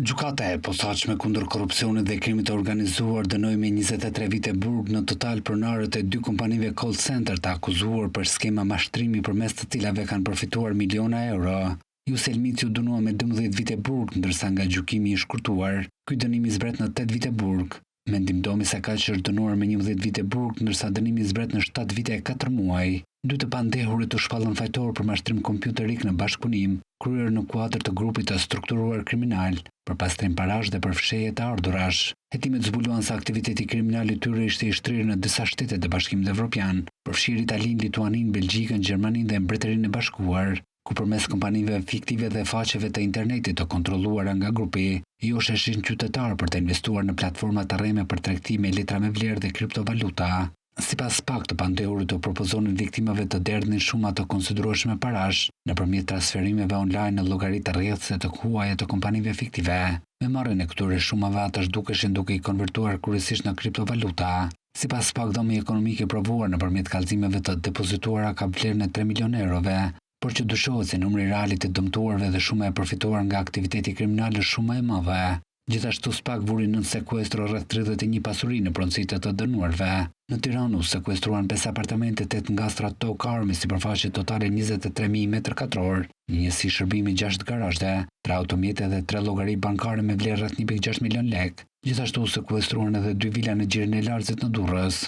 Gjykata e posaçme kundër korrupsionit dhe krimit të organizuar dënoi me 23 vite burg në total pronarët e 2 kompanive call center të akuzuar për skema mashtrimi përmes të cilave kanë përfituar miliona euro. Jusel Miciu dënuar me 12 vite burg, ndërsa nga gjykimi i shkurtuar, ky dënim i zbret në 8 vite burg. Mendim Domi Sakaç është dënuar me 11 vite burg, ndërsa dënimi i zbret në 7 vite e 4 muaj. Dy të pandehurit u shpallën fajtor për mashtrim kompjuterik në bashkëpunim, kryer në kuadër të grupit të strukturuar kriminal, për pastrim parash dhe për fshehje të ardhurash. Hetimet zbuluan se aktiviteti kriminal i tyre ishte i shtrirë në disa shtete të Bashkimit Evropian, përfshirë Italinë, Lituaninë, Belgjikën, Gjermaninë dhe Mbretërinë e Bashkuar, ku përmes kompanive fiktive dhe faqeve të internetit të kontrolluara nga grupi, jo sheshin qytetar për të investuar në platforma të rreme për tregti me letra me vlerë dhe kriptovaluta. Sipas pak të pandehurit u propozonin viktimave të derdhin shuma të konsiderueshme parash nëpërmjet transferimeve online në llogaritë rrjedhëse të huaja të kompanive fiktive. Me marrjen e këtyre shumave ata zhdukeshin duke i konvertuar kryesisht në kriptovaluta. Sipas pak dhomi ekonomik i provuar nëpërmjet kallëzimeve të depozituara ka vlerën e 3 milionë eurove, por që dyshohet se numri real i të dëmtuarve dhe shuma e përfituar nga aktiviteti kriminal është shumë e madhe. Gjithashtu SPAK vuri nën sekuestro rreth 31 pasuri në pronësitë të dënuarve. Në Tiranë u sekuestruan 5 apartamente 8 ngastra Tok Car me sipërfaqe totale 23.000 m2, një njësi shërbimi 6 garazhe, 3 automjete dhe 3 llogari bankare me vlerë rreth 1.6 milion lek. Gjithashtu u sekuestruan edhe 2 vila në gjirin e Larzit në Durrës.